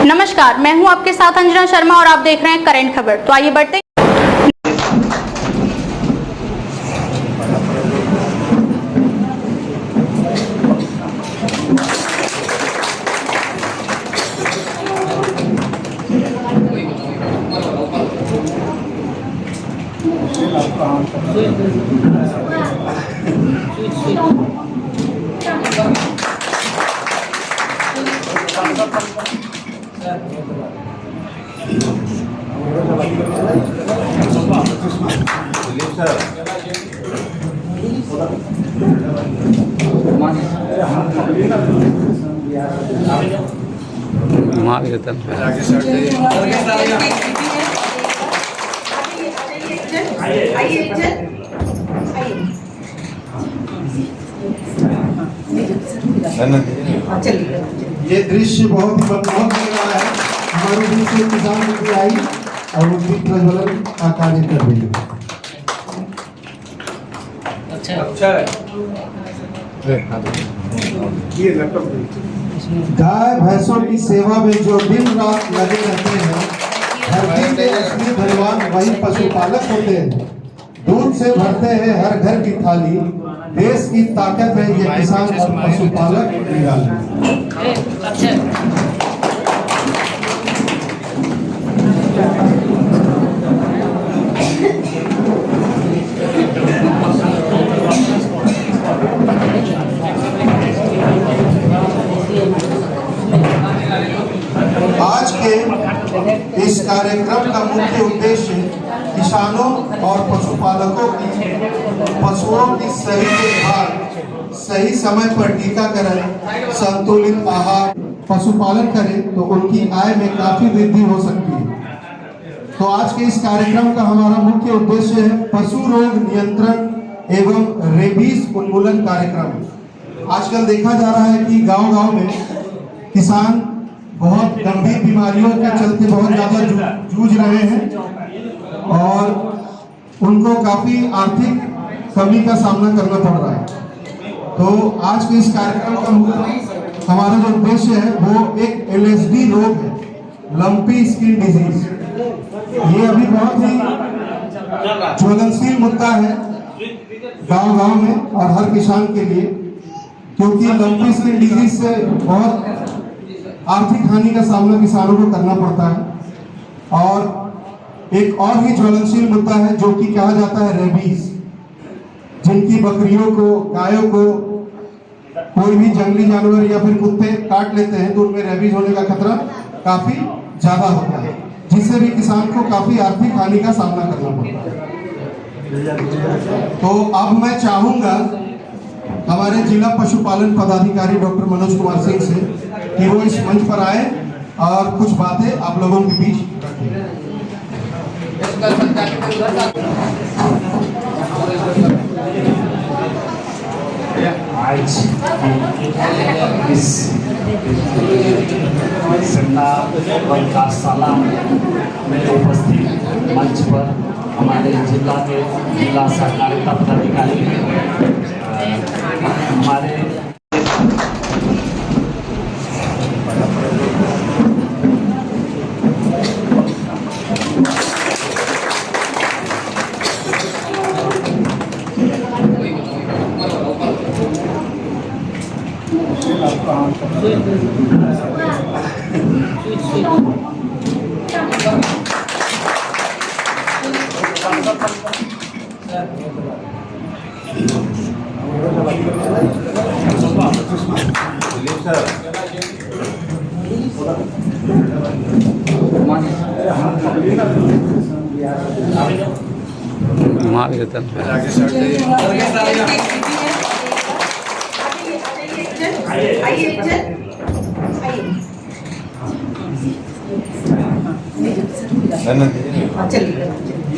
नमस्कार, मैं हूं आपके साथ अंजना शर्मा और आप देख रहे हैं करंट खबर। तो आइए बढ़ते ये दृश्य बहुत ही मनमोहक लग रहा है। हमारे बीच से किसान भी आई और वो दीप प्रज्वलन का कार्य कर रही है। अच्छा ये गाय भैंसों की सेवा में जो दिन रात लगे रहते हैं, धरती के असली धनवान वही पशुपालक होते हैं। दूध से भरते हैं हर घर की थाली, देश की ताकत है ये किसान और पशुपालक निराली। आज के इस कार्यक्रम का मुख्य उद्देश्य किसानों और पशुपालकों की पशुओं की सही देखभाल, सही समय पर टीकाकरण, संतुलित आहार, पशुपालन करें तो उनकी आय में काफी वृद्धि हो सकती है। तो आज के इस कार्यक्रम का हमारा मुख्य उद्देश्य है पशु रोग नियंत्रण एवं रेबीज उन्मूलन कार्यक्रम। आजकल देखा जा रहा है कि गांव-गांव में किसान बहुत गंभीर बीमारियों के चलते बहुत ज्यादा जूझ रहे हैं और उनको काफी आर्थिक कमी का सामना करना पड़ रहा है। तो आज के इस कार्यक्रम का हमारा जो उद्देश्य है वो एक LSD रोग है, लंपी स्किन डिजीज। ये अभी बहुत ही ज्वलनशील मुद्दा है गांव-गांव में और हर किसान के लिए, क्योंकि लंपी स्किन डिजीज से बहुत आर्थिक हानि का सामना किसानों को करना पड़ता है। और एक और ही ज्वलनशील मुद्दा है जो कि कहा जाता है रेबीज, जिनकी बकरियों को, गायों को कोई भी जंगली जानवर या फिर कुत्ते काट लेते हैं तो उनमें रेबीज होने का खतरा काफी ज्यादा होता है, जिससे भी किसान को काफी आर्थिक हानि का सामना करना पड़ता है। तो अब मैं चाहूंगा हमारे जिला पशुपालन पदाधिकारी डॉक्टर मनोज कुमार सिंह से कि वो इस मंच पर आए और कुछ बातें आप लोगों के बीच रखें। आज इस कार्यशाला में उपस्थित मंच पर हमारे जिला के जिला सहकारिता पदाधिकारी हमारे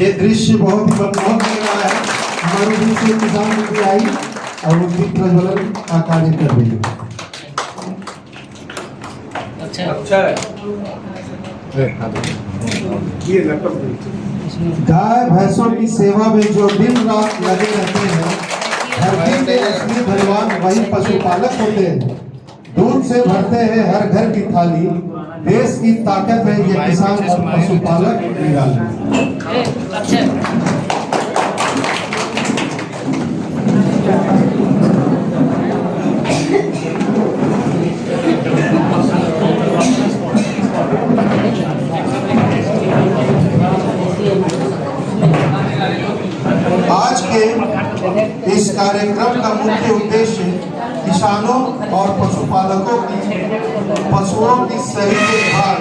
ये दृश्य बहुत ही मनमोहक लग रहा है। हमारे बीच से किसान भी आई और वो दीप प्रज्वलन का कार्य कर रही है। अच्छा ये गाय भैंसों की सेवा में जो दिन रात लगे रहते हैं, धरती के असली धनवान वही पशुपालक होते हैं। दूध से भरते हैं हर घर की थाली, देश की ताकत है ये किसान और पशुपालक निराली। आज के इस कार्यक्रम का मुख्य उद्देश्य किसानों और पशुपालकों की पशुओं की सही देखभाल,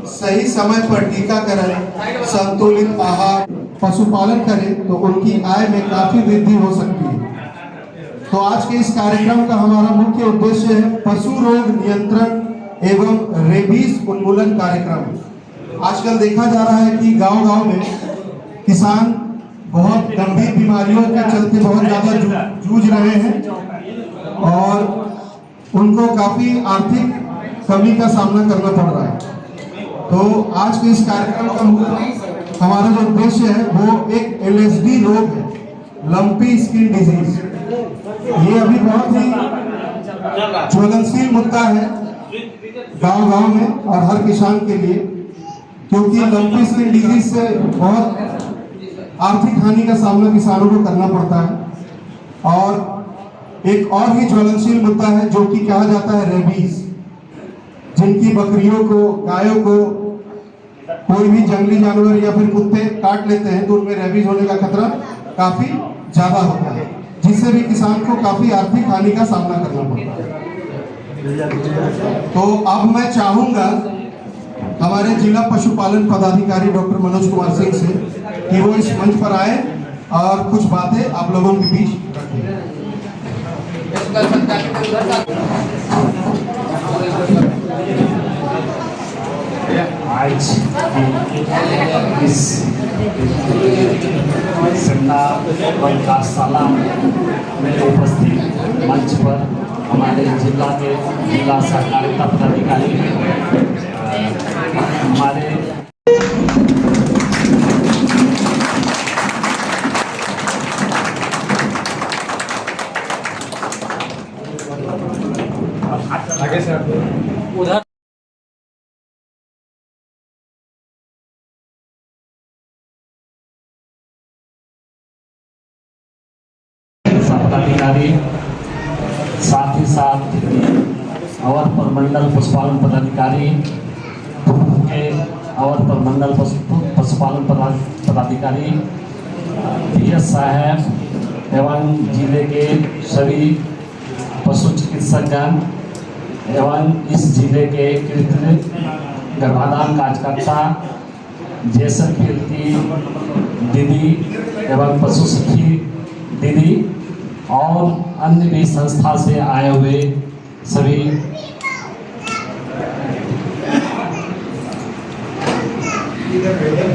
सही समय पर टीकाकरण, संतुलित आहार, पशुपालन करें तो उनकी आय में काफी वृद्धि हो सकती है। तो आज के इस कार्यक्रम का हमारा मुख्य उद्देश्य है पशु रोग नियंत्रण एवं रेबीज उन्मूलन कार्यक्रम। आजकल देखा जा रहा है कि गांव-गांव में किसान बहुत गंभीर बीमारियों के चलते बहुत ज्यादा जूझ रहे हैं और उनको काफी आर्थिक कमी का सामना करना पड़ रहा है। तो आज के इस कार्यक्रम का हमारा जो उद्देश्य है वो एक LSD रोग है, लंपी स्किन डिजीज। ये अभी बहुत ही ज्वलनशील मुद्दा है गांव-गांव में और हर किसान के लिए, क्योंकि लंपी स्किन डिजीज से बहुत आर्थिक हानि का सामना किसानों को करना पड़ता है। और एक और भी ज्वलनशील मुद्दा है जो कि कहा जाता है रेबीज, जिनकी बकरियों को, गायों को कोई भी जंगली जानवर या फिर कुत्ते काट लेते हैं तो उनमें रेबीज होने का खतरा काफी ज्यादा होता है, जिससे भी किसान को काफी आर्थिक हानि का सामना करना पड़ता है। तो अब मैं चाहूंगा हमारे जिला पशुपालन पदाधिकारी डॉक्टर मनोज कुमार सिंह से कि वो इस मंच पर आए और कुछ बातें आप लोगों के बीच रखें। आज इस कार्यशाला में उपस्थित मंच पर हमारे जिला के जिला सहकारिता पदाधिकारी हमारे आगे से उधर पदाधिकारी, साथ ही साथ अवर प्रमंडल पशुपालन पदाधिकारी के अवर प्रमंडल पशुपालन पदाधिकारी PS साहब एवं जिले के सभी पशु चिकित्सकगण एवं इस जिले के कृत्रिम गर्भाधान कार्यकर्ता, जैसलमेर की दीदी एवं पशु सखी दीदी और अन्य भी संस्था से आए हुए सभी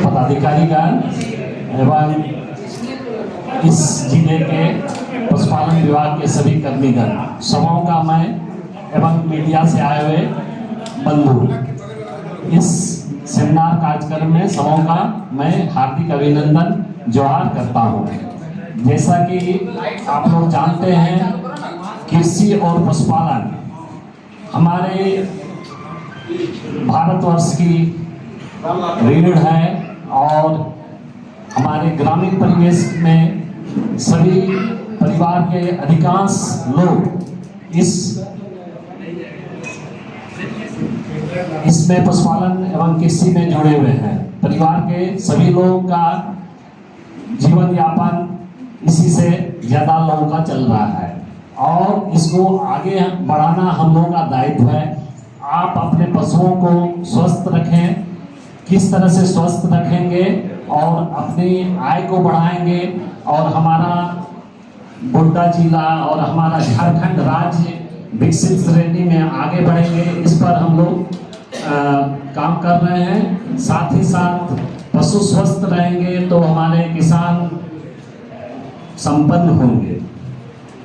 पदाधिकारीगण एवं इस जिले के पशुपालन विभाग के सभी कर्मीगण, सभाओं का मैं एवं मीडिया से आए हुए बंधु, इस सेमिनार कार्यक्रम में सभाओं का मैं हार्दिक अभिनंदन जोहार करता हूँ। जैसा कि आप लोग जानते हैं, कृषि और पशुपालन हमारे भारतवर्ष की रीढ़ है और हमारे ग्रामीण परिवेश में सभी परिवार के अधिकांश लोग इसमें पशुपालन एवं कृषि में जुड़े हुए हैं। परिवार के सभी लोगों का जीवन यापन इसी से ज्यादा लोगों का चल रहा है और इसको आगे बढ़ाना हम लोगों का दायित्व है। आप अपने पशुओं को स्वस्थ रखें, किस तरह से स्वस्थ रखेंगे और अपनी आय को बढ़ाएंगे और हमारा गोड्डा जिला और हमारा झारखंड राज्य विकसित श्रेणी में आगे बढ़ेंगे, इस पर हम लोग काम कर रहे हैं। साथ ही साथ पशु स्वस्थ रहेंगे तो हमारे किसान संपन्न होंगे।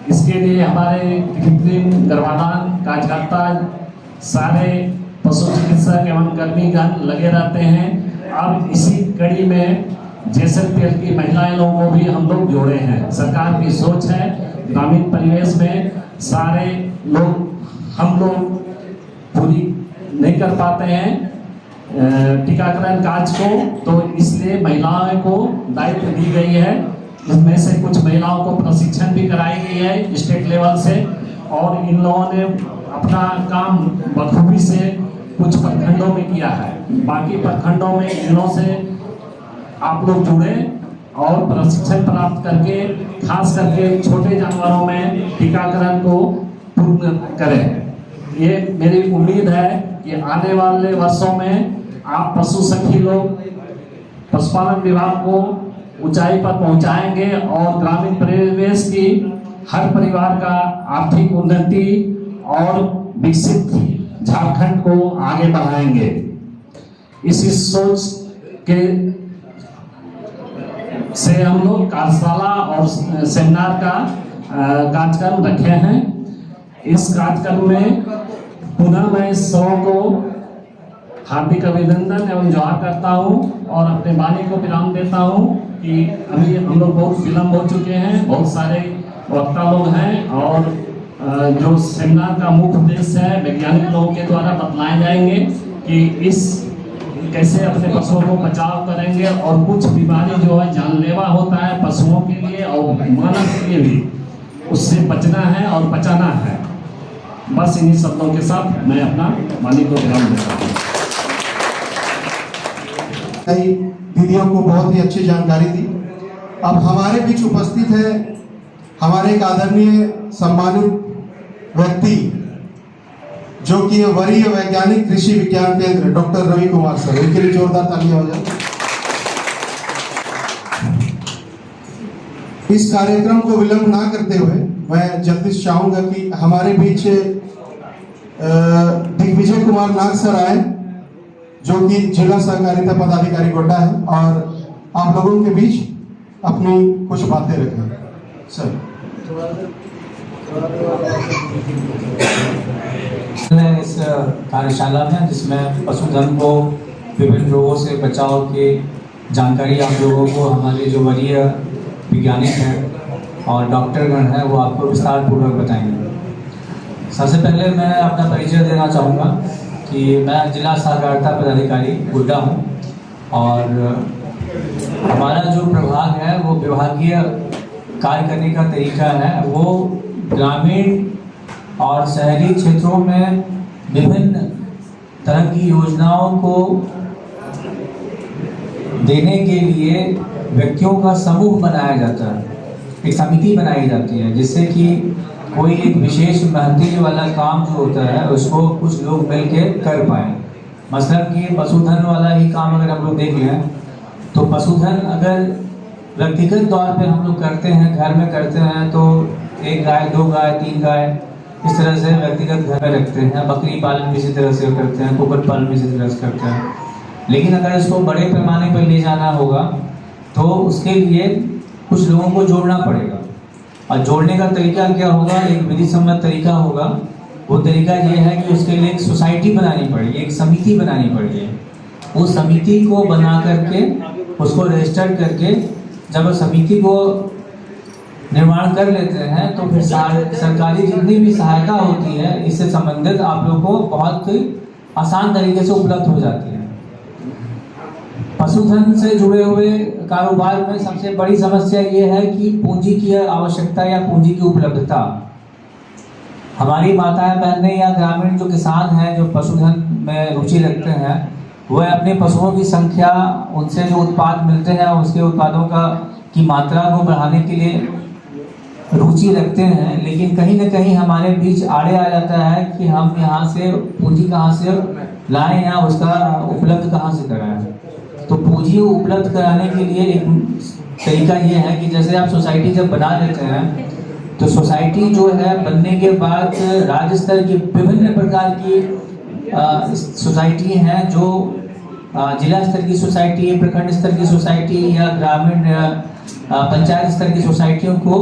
इसके लिए हमारे कृत्रिम गर्भाधान कार्यकर्ता सारे पशु चिकित्सक एवं कर्मीगण लगे रहते हैं। अब इसी कड़ी में जैसलमेर की महिलाएं लोगों को भी हम लोग जोड़े हैं। सरकार की सोच है ग्रामीण परिवेश में सारे लोग हम लोग पूरी नहीं कर पाते हैं टीकाकरण कार्य को, तो इसलिए महिलाओं को दायित्व दी गई है। इसमें से कुछ महिलाओं को प्रशिक्षण भी कराई गई है स्टेट लेवल से, और इन लोगों ने अपना काम बखूबी से कुछ प्रखंडों में किया है। बाकी प्रखंडों में इन लोगों से आप लोग जुड़े और प्रशिक्षण प्राप्त करके खास करके छोटे जानवरों में टीकाकरण को पूर्ण करें। ये मेरी उम्मीद है कि आने वाले वर्षों में आप पशु सखी लोग पशुपालन विभाग को ऊंचाई पर पहुंचाएंगे और ग्रामीण परिवेश की हर परिवार का आर्थिक उन्नति और विकसित झारखंड को आगे बढ़ाएंगे। इसी सोच के से हम लोग कार्यशाला और सेमिनार का कार्यक्रम रखे हैं। इस कार्यक्रम में पुनः मैं सबको हार्दिक अभिनंदन एवं जोहार करता हूं और अपने वाणी को विराम देता हूं कि अभी हम लोग बहुत विलम्ब हो चुके हैं, बहुत सारे वक्ता लोग हैं और जो सेमिनार का मुख्य उद्देश्य है वैज्ञानिक लोगों के द्वारा बतलाए जाएंगे कि इस कैसे अपने पशुओं को बचाव करेंगे और कुछ बीमारी जो है जानलेवा होता है पशुओं के लिए और मानव के लिए भी, उससे बचना है और बचाना है। बस इन्हीं शब्दों के साथ मैं अपना वाणी को विराम देता हूँ। दीदियों को बहुत ही अच्छी जानकारी दी। अब हमारे बीच उपस्थित है हमारे एक आदरणीय सम्मानित व्यक्ति जो कि वरीय वैज्ञानिक कृषि विज्ञान केंद्र डॉक्टर रवि कुमार सर, इनके लिए जोरदार तालियां हो जाए। इस कार्यक्रम को विलंब ना करते हुए मैं जल्दी से चाहूंगा कि हमारे बीच दिग्विजय कुमार नाग सर आए, जो कि जिला सहकारिता पदाधिकारी गोड्डा है, और आप लोगों के बीच अपनी कुछ बातें रखें। सर इस कार्यशाला में जिसमें पशुधन को विभिन्न रोगों से बचाव की जानकारी आप लोगों को हमारे जो वरीय वैज्ञानिक हैं और डॉक्टरगण हैं वो आपको विस्तार पूर्वक बताएंगे। सबसे पहले मैं अपना परिचय देना चाहूँगा कि मैं जिला सहकारिता पदाधिकारी गोड्डा हूँ और हमारा जो प्रभाग है वो विभागीय कार्य करने का तरीका है वो ग्रामीण और शहरी क्षेत्रों में विभिन्न तरह की योजनाओं को देने के लिए व्यक्तियों का समूह बनाया जाता है, एक समिति बनाई जाती है, जिससे कि कोई एक विशेष महत्व वाला काम जो होता है उसको कुछ लोग मिलके कर पाएँ। मसलन कि पशुधन वाला ही काम अगर हम लोग देख लें तो पशुधन अगर व्यक्तिगत तौर पे हम लोग करते हैं, घर में करते हैं, तो 1 गाय 2 गाय 3 गाय इस तरह से व्यक्तिगत घर में रखते हैं। बकरी पालन भी इसी तरह से करते हैं, कुक्कुट पालन भी इसी तरह से करते हैं। लेकिन अगर इसको बड़े पैमाने पर ले जाना होगा तो उसके लिए कुछ लोगों को जोड़ना पड़ेगा, और जोड़ने का तरीका क्या होगा, एक विधि सम्मत तरीका होगा। वो तरीका ये है कि उसके लिए एक सोसाइटी बनानी पड़ेगी, एक समिति बनानी पड़ेगी। उस समिति को बना करके उसको रजिस्टर करके जब समिति को निर्माण कर लेते हैं तो फिर सरकारी जितनी भी सहायता होती है इससे संबंधित आप लोग को बहुत आसान तरीके से उपलब्ध हो जाती है। पशुधन से जुड़े हुए कारोबार में सबसे बड़ी समस्या ये है कि पूंजी की आवश्यकता या पूंजी की उपलब्धता। हमारी माताएं बहनें या ग्रामीण जो किसान हैं जो पशुधन में रुचि रखते हैं वह अपने पशुओं की संख्या, उनसे जो उत्पाद मिलते हैं उसके उत्पादों की मात्रा को बढ़ाने के लिए रुचि रखते हैं, लेकिन कहीं ना कहीं हमारे बीच आड़े आ जाता है कि हम यहाँ से पूंजी कहाँ से लाएं या उसका उपलब्ध कहाँ से कराएं। तो पूंजी उपलब्ध कराने के लिए एक तरीका ये है कि जैसे आप सोसाइटी जब बना देते हैं तो सोसाइटी जो है बनने के बाद राज्य स्तर की विभिन्न प्रकार की सोसाइटी हैं, जो जिला स्तर की सोसाइटी, प्रखंड स्तर की सोसाइटी या ग्रामीण पंचायत स्तर की सोसाइटियों को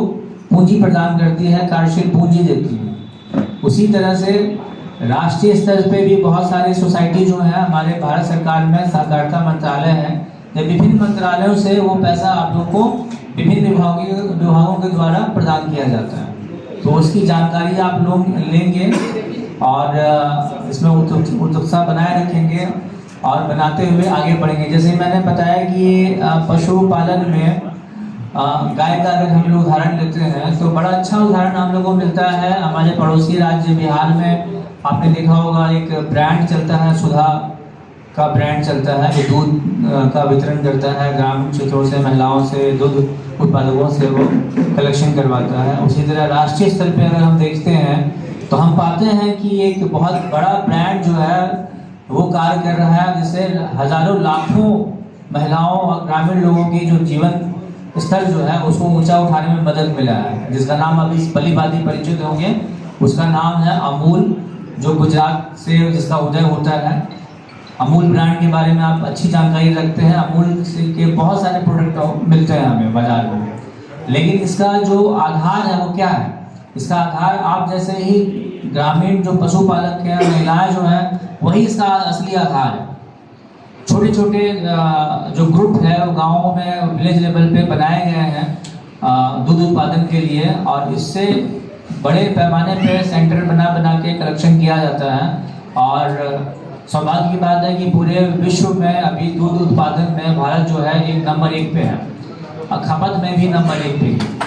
पूंजी प्रदान करती है, कार्यशील पूंजी देती है। उसी तरह से राष्ट्रीय स्तर पे भी बहुत सारी सोसाइटी जो है हमारे भारत सरकार में सहकारिता मंत्रालय है, जब विभिन्न मंत्रालयों से वो पैसा आप लोग को विभिन्न विभागों के द्वारा प्रदान किया जाता है। तो उसकी जानकारी आप लोग लेंगे और इसमें उत्सुकता बनाए रखेंगे और बनाते हुए आगे बढ़ेंगे। जैसे मैंने बताया कि पशुपालन में गाय का अगर हम लोग उदाहरण लेते हैं तो बड़ा अच्छा उदाहरण हम लोगों को मिलता है हमारे पड़ोसी राज्य बिहार में। आपने देखा होगा एक ब्रांड चलता है, सुधा का ब्रांड चलता है, जो दूध का वितरण करता है ग्रामीण क्षेत्रों से, महिलाओं से, दूध उत्पादकों से वो कलेक्शन करवाता है। उसी तरह राष्ट्रीय स्तर पे अगर हम देखते हैं तो हम पाते हैं कि एक बहुत बड़ा ब्रांड जो है वो कार्य कर रहा है, जिससे हजारों लाखों महिलाओं और ग्रामीण लोगों की जो जीवन स्तर जो है उसको ऊंचा उठाने में मदद मिला है, जिसका नाम अभी भली भांति परिचित होंगे। उसका नाम है अमूल, जो गुजरात से जिसका उदय होता है। अमूल ब्रांड के बारे में आप अच्छी जानकारी रखते हैं। अमूल के बहुत सारे प्रोडक्ट मिलते हैं हमें बाजार में, लेकिन इसका जो आधार है वो क्या है? इसका आधार आप जैसे ही ग्रामीण जो पशुपालक हैं, महिलाएं जो हैं, वही इसका असली आधार है। छोटे छोटे जो ग्रुप है वो गाँवों में विलेज लेवल पे बनाए गए हैं दूध उत्पादन के लिए, और इससे बड़े पैमाने पे सेंटर बना के कलेक्शन किया जाता है। और सौभाग्य की बात है कि पूरे विश्व में अभी दूध उत्पादन में भारत जो है एक नंबर 1 पे है, और खपत में भी नंबर 1 पे है।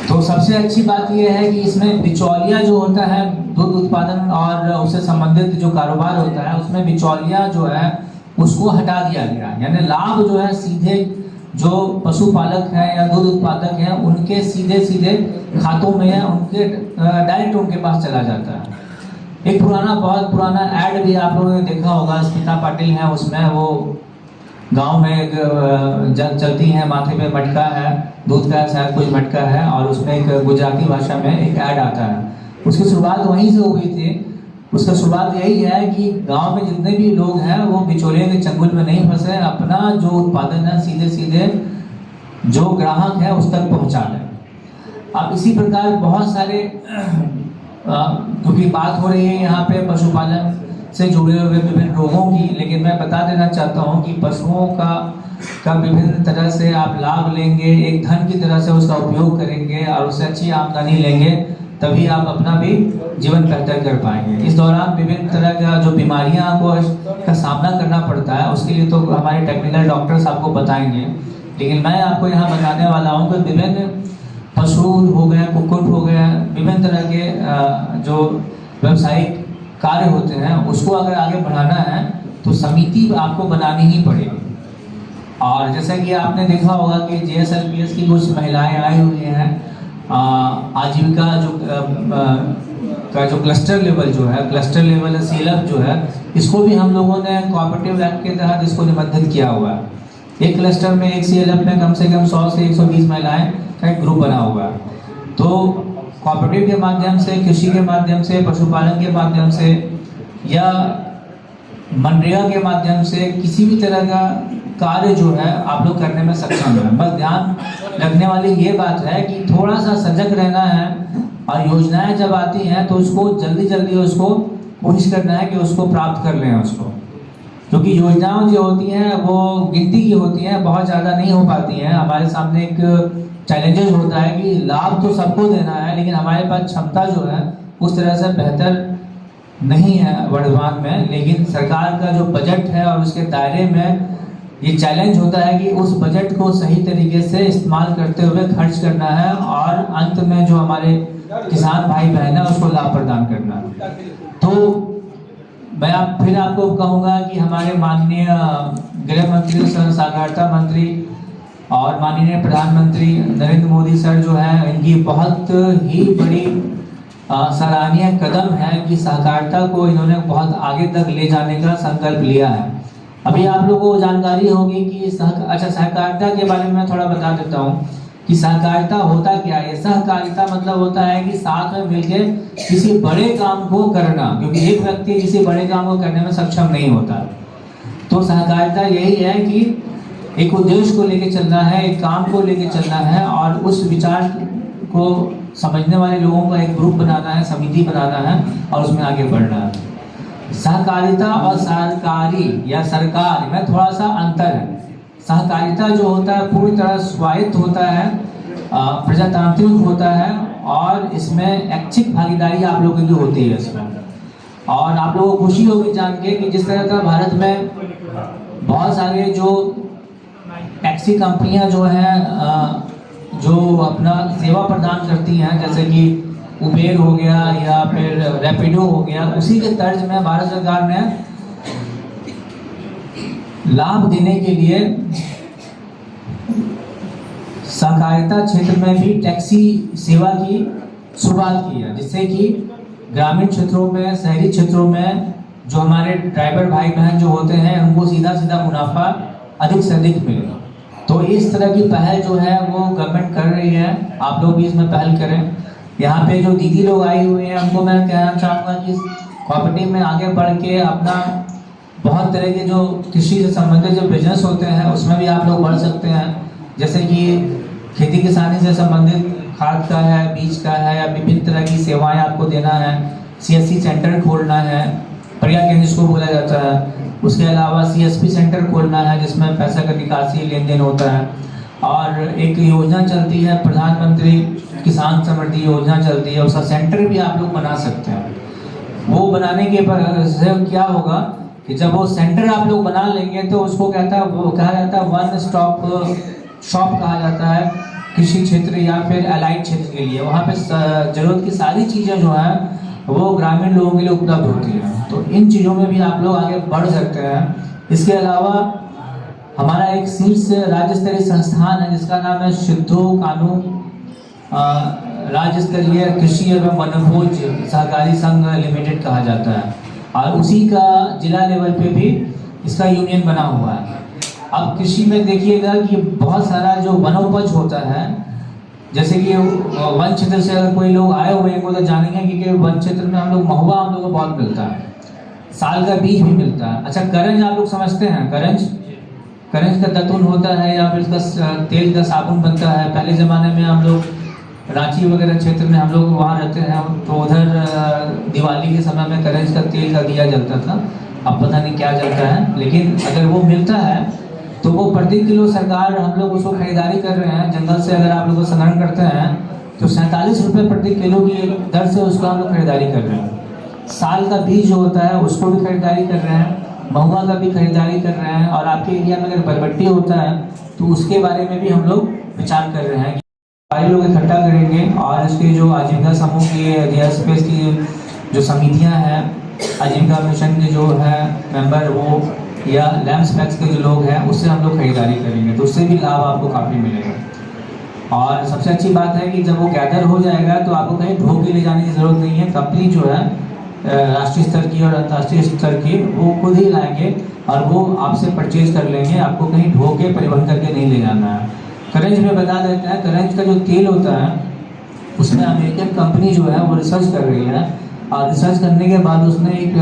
तो सबसे अच्छी बात यह है कि इसमें बिचौलिया जो होता है दूध उत्पादन और उससे संबंधित जो कारोबार होता है उसमें बिचौलिया जो है उसको हटा दिया गया, यानी लाभ जो है सीधे जो पशुपालक हैं या दूध उत्पादक हैं उनके सीधे खातों में है, उनके डायरेक्ट उनके पास चला जाता है। एक बहुत पुराना ऐड भी आप लोगों ने देखा होगा, स्मिता पाटिल है उसमें, वो गांव में एक चलती है, माथे पे मटका है, दूध का शायद कोई मटका है, और उसमें एक गुजराती भाषा में एक ऐड आता है। उसकी शुरुआत वहीं से हुई थी। उसका शुरुआत यही है कि गांव में जितने भी लोग हैं वो बिचौलिए के चंगुल में नहीं फंसे, अपना जो उत्पादन है सीधे जो ग्राहक है उस तक पहुंचा दें। अब इसी प्रकार बहुत सारे क्योंकि बात हो रही है यहाँ पे पशुपालन से जुड़े हुए विभिन्न रोगों की, लेकिन मैं बता देना चाहता हूँ कि पशुओं का विभिन्न तरह से आप लाभ लेंगे, एक धन की तरह से उसका उपयोग करेंगे और उससे अच्छी आमदनी लेंगे, तभी आप अपना भी जीवन बेहतर कर पाएंगे। इस दौरान विभिन्न तरह का जो बीमारियां का सामना करना पड़ता है उसके लिए तो हमारे टेक्निकल डॉक्टर्स आपको बताएंगे, लेकिन मैं आपको यहाँ बताने वाला हूँ कि विभिन्न पशु हो गए, कुक्कुट हो गए, विभिन्न तरह के जो व्यावसायिक कार्य होते हैं उसको अगर आगे बढ़ाना है तो समिति आपको बनानी ही पड़ेगी। और जैसा कि आपने देखा होगा कि JSLPS की कुछ महिलाएं आई हुई हैं, आजीविका जो क्लस्टर लेवल जो है, क्लस्टर लेवल CLF जो है, इसको भी हम लोगों ने कोऑपरेटिव एक्ट के तहत इसको निबंधित किया हुआ है। एक क्लस्टर में एक CLF में कम से कम 100 से 120 महिलाएं का एक ग्रुप बना हुआ है। तो कोऑपरेटिव के माध्यम से, कृषि के माध्यम से, पशुपालन के माध्यम से या मनरेगा के माध्यम से किसी भी तरह का कार्य जो है आप लोग करने में सक्षम है। बस ध्यान रखने वाली ये बात है कि थोड़ा सा सजग रहना है, और योजनाएं जब आती हैं तो उसको जल्दी उसको कोशिश करना है कि उसको प्राप्त कर लें उसको, क्योंकि योजनाएं जो होती हैं वो गिनती की होती हैं, बहुत ज़्यादा नहीं हो पाती हैं। हमारे सामने एक चैलेंजेस होता है कि लाभ तो सबको देना है, लेकिन हमारे पास क्षमता जो है उस तरह से बेहतर नहीं है वर्तमान में। लेकिन सरकार का जो बजट है और उसके दायरे में ये चैलेंज होता है कि उस बजट को सही तरीके से इस्तेमाल करते हुए खर्च करना है और अंत में जो हमारे किसान भाई बहन है उसको लाभ प्रदान करना है। तो मैं फिर आपको कहूँगा कि हमारे माननीय गृह मंत्री, सहकारिता मंत्री और माननीय प्रधानमंत्री नरेंद्र मोदी सर जो है, इनकी बहुत ही बड़ी सराहनीय कदम है कि सहकारिता को इन्होंने बहुत आगे तक ले जाने का संकल्प लिया है। अभी आप लोगों को जानकारी होगी कि सहकारिता के बारे में मैं थोड़ा बता देता हूँ कि सहकारिता होता क्या है। सहकारिता मतलब होता है कि साथ में मिलकर किसी बड़े काम को करना, क्योंकि एक व्यक्ति किसी बड़े काम को करने में सक्षम नहीं होता। तो सहकारिता यही है कि एक उद्देश्य को लेकर चलना है, एक काम को लेकर चलना है, और उस विचार को समझने वाले लोगों का एक ग्रुप बनाना है, समिति बनाना है और उसमें आगे बढ़ना है। सहकारिता और सरकारी या सरकार में थोड़ा सा अंतर है। सहकारिता जो होता है पूरी तरह स्वायत्त होता है, प्रजातांत्रिक होता है और इसमें ऐच्छिक भागीदारी आप लोगों की होती है इसमें। और आप लोगों को खुशी होगी जान के कि जिस तरह का भारत में बहुत सारे जो टैक्सी कंपनियां जो हैं जो अपना सेवा प्रदान करती हैं, जैसे कि उबेर हो गया या फिर रैपिडो हो गया, उसी के तर्ज में भारत सरकार ने लाभ देने के लिए सहकारिता क्षेत्र में भी टैक्सी सेवा की शुरुआत की है, जिससे कि ग्रामीण क्षेत्रों में, शहरी क्षेत्रों में जो हमारे ड्राइवर भाई बहन जो होते हैं उनको सीधा सीधा मुनाफा अधिक से अधिक मिले। तो इस तरह की पहल जो है वो गवर्नमेंट कर रही है, आप लोग भी इसमें पहल करें। यहाँ पे जो दीदी लोग आई हुई हैं उनको मैं कहना चाहूँगा कि कोऑपरेटिव में आगे बढ़ के अपना बहुत तरह के जो कृषि से संबंधित जो बिजनेस होते हैं उसमें भी आप लोग बढ़ सकते हैं, जैसे कि खेती किसानी से संबंधित खाद का है, बीज का है, या विभिन्न तरह की सेवाएं आपको देना है, CSC सेंटर खोलना है, प्रज्ञा केंद्र जिसको बोला जाता है, उसके अलावा CSP सेंटर खोलना है जिसमें पैसा का निकासी लेन देन होता है। और एक योजना चलती है प्रधानमंत्री किसान समृद्धि योजना चलती है, उसका सेंटर भी आप लोग बना सकते हैं। वो बनाने के से क्या होगा कि जब वो सेंटर आप लोग बना लेंगे तो उसको कहा जाता है वन स्टॉप शॉप कहा जाता है कृषि क्षेत्र या फिर अलाइड क्षेत्र के लिए। वहाँ पे जरूरत की सारी चीज़ें जो हैं वो ग्रामीण लोगों के लिए उपलब्ध होती हैं। तो इन चीज़ों में भी आप लोग आगे बढ़ सकते हैं। इसके अलावा हमारा एक शीर्ष राज्य स्तरीय संस्थान है जिसका नाम है सिद्धू कानू राज्य स्तरीय कृषि एवं वनभोज सहकारी संघ लिमिटेड कहा जाता है, और उसी का जिला लेवल पे भी इसका यूनियन बना हुआ है। अब कृषि में देखिएगा कि बहुत सारा जो वनोपज होता है, जैसे कि वन क्षेत्र से अगर कोई लोग आए हुए हैं तो जानेंगे कि वन क्षेत्र में हम लोग महुआ हम लोग को बहुत मिलता है, साल का बीज भी मिलता है। अच्छा, करंज आप लोग समझते हैं? करंज का दतून होता है या फिर इसका तेल का साबुन बनता है। पहले ज़माने में हम लोग रांची वगैरह क्षेत्र में हम लोग वहाँ रहते हैं तो उधर दिवाली के समय में करंज का तेल का दिया जलता था। अब पता नहीं क्या जलता है, लेकिन अगर वो मिलता है तो वो प्रति किलो सरकार हम लोग उसको खरीदारी कर रहे हैं। जंगल से अगर आप लोग संग्रहण करते हैं तो 47 रुपये प्रति किलो की दर से उसको हम लोग खरीदारी कर रहे हैं। साल का बीज जो होता है उसको भी खरीदारी कर रहे हैं, महुआ का भी खरीदारी कर रहे हैं, और आपके एरिया में अगर बरबट्टी होता है तो उसके बारे में भी हम लोग विचार कर रहे हैं। सारे लोग इकट्ठा करेंगे और इसके जो आजीविका समूह की DSPS की जो समितियां हैं, आजीविका मिशन के जो है मेंबर वो या लैम्पस्पैक्स के जो लोग हैं उससे हम लोग खरीदारी करेंगे, तो उससे भी लाभ आपको काफ़ी मिलेगा। और सबसे अच्छी बात है कि जब वो गैदर हो जाएगा तो आपको कहीं ढो के ले जाने की ज़रूरत नहीं है। कंपनी जो है राष्ट्रीय स्तर की और अंतर्राष्ट्रीय स्तर की वो खुद ही लाएंगे और वो आपसे परचेज कर लेंगे, आपको कहीं ढो के परिवहन करके नहीं ले जाना है। करंज में बता देते हैं, करंज का जो तेल होता है उसमें अमेरिकन कंपनी जो है वो रिसर्च कर रही है, और रिसर्च करने के बाद उसने एक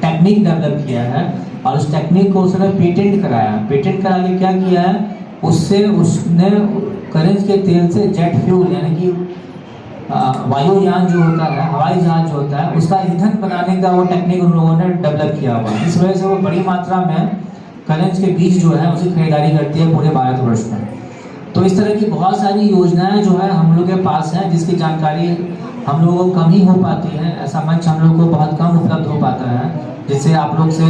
टेक्निक डेवलप किया है और उस टेक्निक को उसने पेटेंट कराया। पेटेंट करा के क्या किया है, उससे उसने करंज के तेल से जेट फ्यूल यानी कि वायुयान जो होता है, हवाई जहाज जो होता है, उसका ईंधन बनाने का वो टेक्निक उन लोगों ने डेवलप किया हुआ है। इस वजह से वो बड़ी मात्रा में करंज के बीज जो है उसकी खरीदारी करती है पूरे भारतवर्ष में। तो इस तरह की बहुत सारी योजनाएं जो है हम लोग के पास हैं जिसकी जानकारी हम लोगों को कम ही हो पाती है। ऐसा मंच हम लोग को बहुत कम उपलब्ध हो पाता है जिससे आप लोग से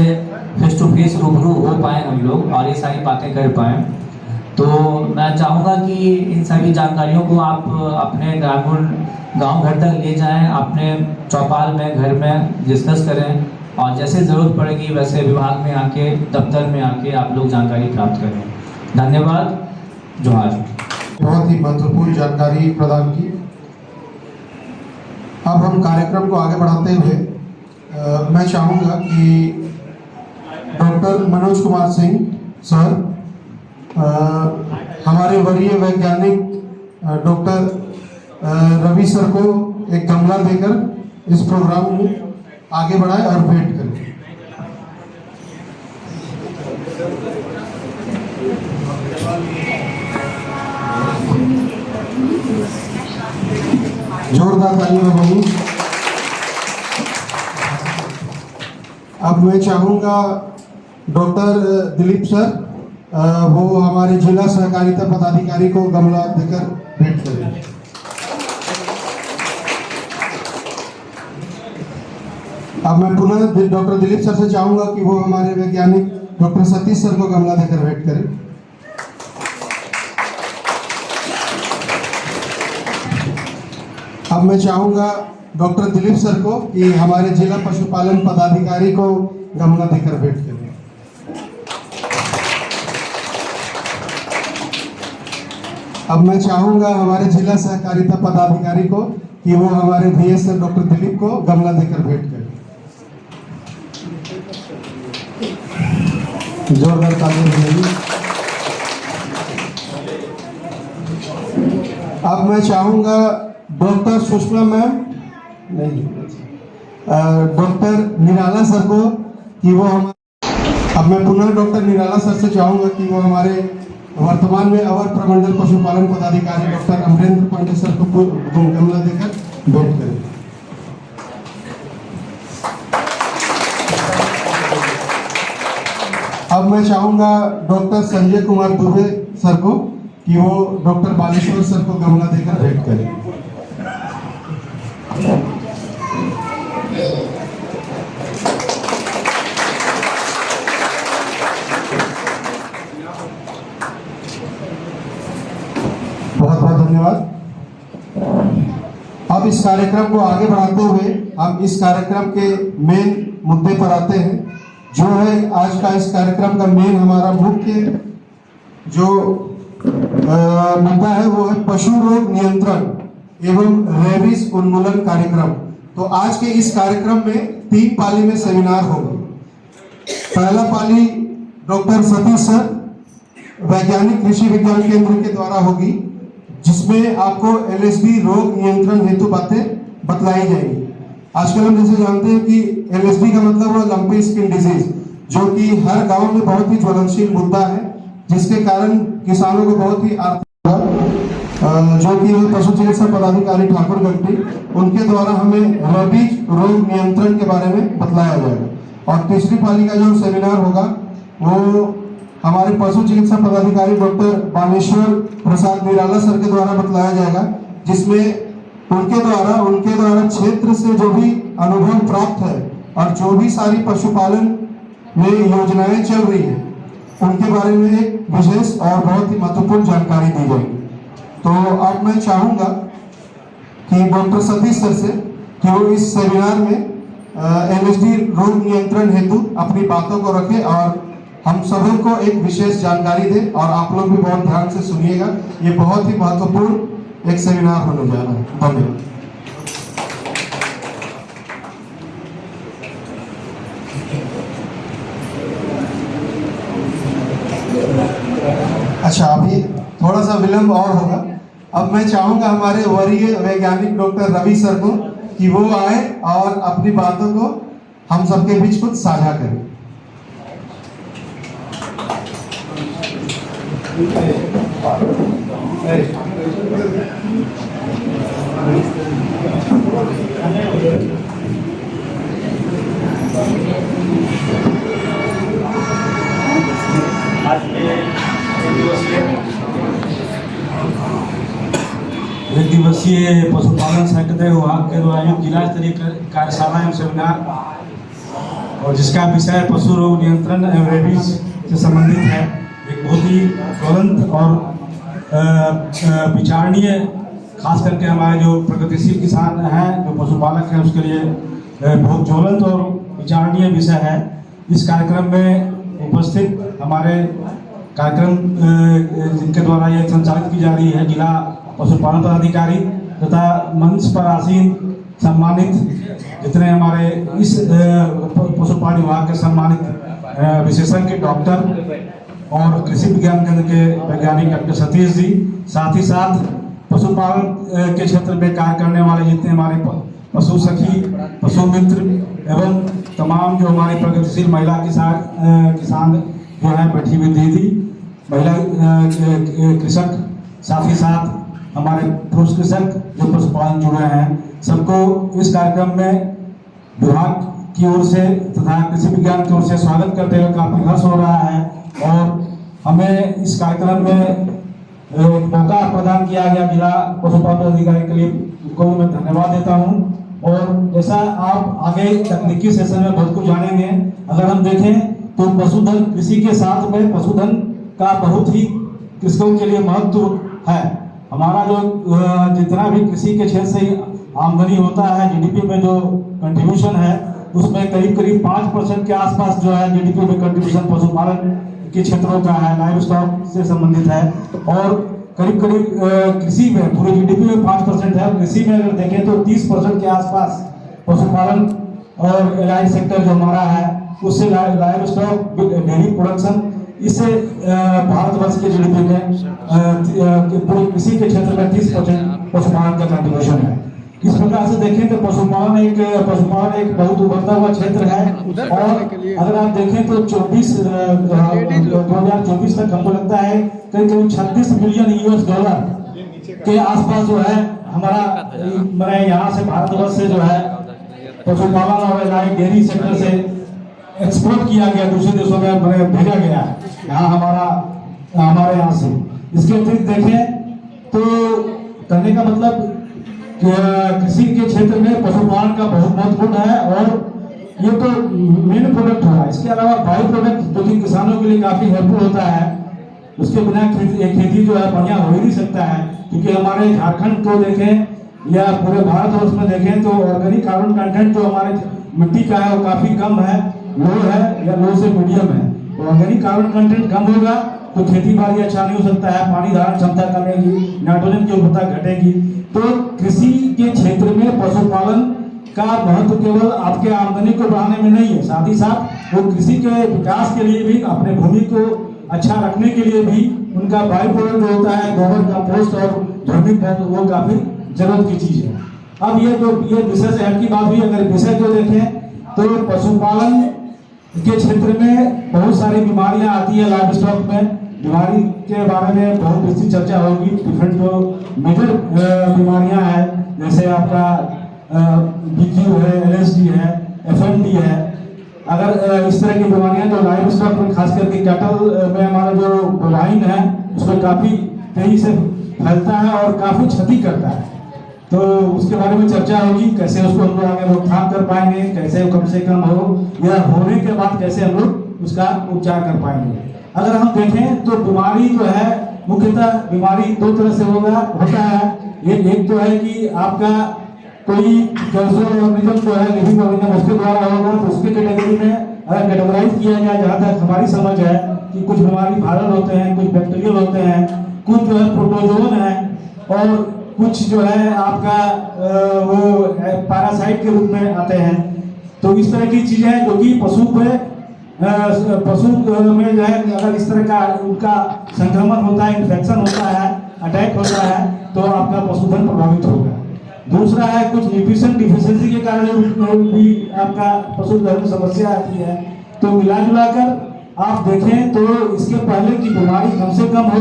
फेस टू फेस रूबरू हो पाए हम लोग और ये सारी बातें कर पाएँ। तो मैं चाहूँगा कि इन सभी जानकारियों को आप अपने ग्रामीण गांव घर तक ले जाएं, अपने चौपाल में, घर में डिस्कस करें, और जैसे ज़रूरत पड़ेगी वैसे विभाग में आके, दफ्तर में आके आप लोग जानकारी प्राप्त करें। धन्यवाद। जोहार। बहुत ही महत्वपूर्ण जानकारी प्रदान की। अब हम कार्यक्रम को आगे बढ़ाते हुए मैं चाहूँगा कि डॉक्टर मनोज कुमार सिंह सर, हमारे वरीय वैज्ञानिक डॉक्टर रवि सर को एक गमला देकर इस प्रोग्राम में आगे बढ़ाएं और भेंट करें। जोरदार तालियां होगी। अब मैं चाहूँगा डॉक्टर दिलीप सर, वो हमारे जिला सहकारिता पदाधिकारी को गमला देकर भेंट करें। अब मैं पुनः डॉक्टर दिलीप सर से चाहूंगा कि वो हमारे वैज्ञानिक डॉक्टर सतीश सर को गमला देकर भेंट करें। अब मैं चाहूंगा डॉक्टर दिलीप सर को कि हमारे जिला पशुपालन पदाधिकारी को गमला देकर भेंट करें। अब मैं चाहूंगा हमारे जिला सहकारिता पदाधिकारी को कि वो हमारे VS सर डॉक्टर दिलीप को गमला देकर भेंट करें। जोरदार तालियां बजाइए। अब मैं चाहूंगा डॉक्टर सुषमा मैम नहीं डॉक्टर निराला सर को कि वो हम अब मैं पुनः डॉक्टर निराला सर से चाहूंगा कि वो हमारे वर्तमान में अवर प्रमंडल पशुपालन पदाधिकारी डॉक्टर अमरेंद्र पांडे सर को गमला देकर भेंट करें। अब मैं चाहूंगा डॉक्टर संजय कुमार दुबे सर को कि वो डॉक्टर बालेश्वर सर को गमला देकर भेंट करें। बहुत बहुत धन्यवाद। अब इस कार्यक्रम को आगे बढ़ाते हुए हम इस कार्यक्रम के मेन मुद्दे पर आते हैं, जो है आज का इस कार्यक्रम का मेन हमारा मुख्य जो मुद्दा है वो है पशु रोग नियंत्रण एवं रेबीज उन्मूलन कार्यक्रम। तो आज के इस कार्यक्रम में 3 पाली में सेमिनार होगा। पहला पाली डॉक्टर सतीश सर वैज्ञानिक कृषि विज्ञान केंद्र के द्वारा होगी, जिसमें आपको LSD रोग नियंत्रण हेतु बातें बतलाई जाएंगी। आजकल हम जैसे जानते हैं कि LSD का मतलब है लंपी स्किन डिजीज, जो कि हर गांव में बहुत ही ज्वलनशील मुद्दा है, जिसके कारण किसानों को बहुत ही जो कि पशु चिकित्सा पदाधिकारी ठाकुर गंटी उनके द्वारा हमें रेबीज रोग नियंत्रण के बारे में बतलाया जाएगा। और तीसरी पाली का जो सेमिनार होगा वो हमारे पशु चिकित्सा पदाधिकारी डॉक्टर बालेश्वर प्रसाद निराला सर के द्वारा बतलाया जाएगा, जिसमें उनके द्वारा क्षेत्र से जो भी अनुभव प्राप्त है और जो भी सारी पशुपालन में योजनाएं चल रही है उनके बारे में एक विशेष और बहुत ही महत्वपूर्ण जानकारी दी जाएगी। तो अब मैं चाहूंगा कि डॉक्टर सतीश सर से कि वो इस सेमिनार में LSD रोग नियंत्रण हेतु अपनी बातों को रखें और हम सभी को एक विशेष जानकारी दें, और आप लोग भी बहुत ध्यान से सुनिएगा। ये बहुत ही महत्वपूर्ण एक सेमिनार होने जा रहा है। धन्यवाद। अच्छा, अभी थोड़ा सा विलंब और होगा। अब मैं चाहूंगा हमारे वरीय वैज्ञानिक डॉक्टर रवि सर को कि वो आए और अपनी बातों को हम सबके बीच कुछ साझा करें। एक दिवसीय पशुपालन सहकारिता विभाग के द्वारा आयोजित जिला स्तरीय कार्यशाला एवं सेमिनार और जिसका विषय पशु रोग नियंत्रण एवं रेबीज से संबंधित है। एक बहुत ही ज्वलंत और विचारणीय, खास करके हमारे जो प्रगतिशील किसान हैं, जो पशुपालक हैं, उसके लिए बहुत ज्वलंत और विचारणीय विषय है। इस कार्यक्रम में उपस्थित हमारे कार्यक्रम जिनके द्वारा ये संचालित की जा रही है जिला पशुपालन पदाधिकारी तथा मंच पर आसीन सम्मानित जितने हमारे इस पशुपालन विभाग के सम्मानित विशेषज्ञ डॉक्टर और कृषि विज्ञान केंद्र के वैज्ञानिक डॉक्टर सतीश जी, साथ ही साथ पशुपालन के क्षेत्र में कार्य करने वाले जितने हमारे पशु सखी, पशु मित्र एवं तमाम जो हमारी प्रगतिशील महिला किसान जो है बैठी हुई दीदी, महिला कृषक, साथ ही साथ हमारे पुरुष कृषक जो पशुपालन जुड़े हैं, सबको इस कार्यक्रम में विभाग की ओर से तथा कृषि विज्ञान की ओर से स्वागत करते हुए काफी हर्ष हो रहा है। और हमें इस कार्यक्रम में मौका प्रदान किया गया जिला पशुपालन अधिकारी के लिए उनको मैं धन्यवाद देता हूं। और जैसा आप आगे तकनीकी सेशन में बहुत कुछ जानेंगे, अगर हम देखें तो पशुधन कृषि के साथ में पशुधन का बहुत ही कृषकों के लिए महत्व है। हमारा जो जितना भी कृषि के क्षेत्र से आमदनी होता है, जीडीपी में जो कंट्रीब्यूशन है, उसमें करीब करीब 5% के आसपास जो है जीडीपी में कंट्रीब्यूशन पशुपालन के क्षेत्रों का है, लाइव स्टॉक से संबंधित है। और करीब करीब कृषि में पूरे जीडीपी में 5% है, कृषि में अगर देखें तो 30% के आसपास पशुपालन और एलाइड सेक्टर जो हमारा है उससे लाइव स्टॉक डेयरी प्रोडक्शन, इससे भारतवर्ष के जीडीपी में पूरे कृषि के क्षेत्र में 30% पशुपालन का कंट्रीब्यूशन है। इस प्रकार से देखें तो पशुपालन एक बहुत उभरता हुआ क्षेत्र है। और अगर आप देखें तो 2024 तक हमको लगता है करीब 36 बिलियन $US के आसपास जो है हमारा मैंने यहाँ से भारतवर्ष से जो है पशुपालन और डेयरी सेक्टर से एक्सपोर्ट किया गया, दूसरे देशों में भेजा गया यहाँ हमारे यहाँ से। इसके अतिरिक्त देखें तो कहने का मतलब कृषि के क्षेत्र में पशुपालन का बहुत महत्वपूर्ण है और ये तो मेन प्रोडक्ट है। इसके अलावा बाई प्रोडक्ट जो कि किसानों के लिए काफी हेल्पफुल होता है, उसके बिना खेती जो है बढ़िया हो ही नहीं सकता है। क्योंकि हमारे झारखंड को देखें या पूरे भारतवर्ष में देखें तो ऑर्गेनिक कार्बन कंटेंट जो हमारे मिट्टी का है वो काफी कम है, लो है या लो से मीडियम है। तो ऑर्गेनिक कार्बन कंटेंट कम होगा तो खेती बाड़ी अच्छा नहीं हो सकता है, पानी धारण क्षमता कमेगी, नाइट्रोजन की उर्वरता घटेगी। तो कृषि के क्षेत्र में पशुपालन का महत्व केवल आपके आमदनी को बढ़ाने में नहीं है, साथ ही साथ वो कृषि के विकास के लिए भी, अपने भूमि को अच्छा रखने के लिए भी उनका बाई प्रोडक्ट जो होता है गोबर कंपोस्ट और ध्वनिक पौध, वो काफी जरूरत की चीज है। अब ये विषय से हट की बात हुई, अगर विषय को देखें तो पशुपालन के क्षेत्र में बहुत सारी बीमारियां आती है लाइव स्टॉक में। बीमारी के बारे में बहुत विस्तृत चर्चा होगी। डिफरेंट जो मेजर बीमारियां हैं जैसे आपका BQ है, LSD है, FMD है। अगर इस तरह की बीमारियां तो लाइव स्टॉक में खास करके कैटल में हमारा जो बोवाइन है उसमें काफी तेजी से फैलता है और काफी क्षति करता है। तो उसके बारे में चर्चा होगी, कैसे उसको हम लोग आगे रोकथाम कर पाएंगे, कैसे कम से कम हो या होने के बाद कैसे हम लोग उसका उपचार कर पाएंगे। अगर हम देखें तो बीमारी जो है मुख्यतः बीमारी दो तरह से होता है। एक तो है कि आपका कोई ऑर्गेनिज्म जो है लिविंग ऑर्गेनिज्म उसके द्वारा होगा, तो उसके कैटेगरी में अगर कैटेगराइज किया जाए, जहाँ तक हमारी समझ है कि कुछ बीमारी वायरल होते हैं, कुछ बैक्टीरियल होते हैं, कुछ जो है प्रोटोजोन है और कुछ जो है आपका वो पैरासाइट के रूप में आते हैं। तो इस तरह की चीजें हैं जो कि पशु में जो है अगर इस तरह का उनका संक्रमण होता है, इन्फेक्शन होता है, अटैक होता है तो आपका पशुधन प्रभावित होगा। दूसरा है कुछ न्यूट्रिशन डिफिशियंसी के कारण भी आपका पशुधन में समस्या आती है। तो मिला जुला कर आप देखें तो इसके पहले की बीमारी कम से कम हो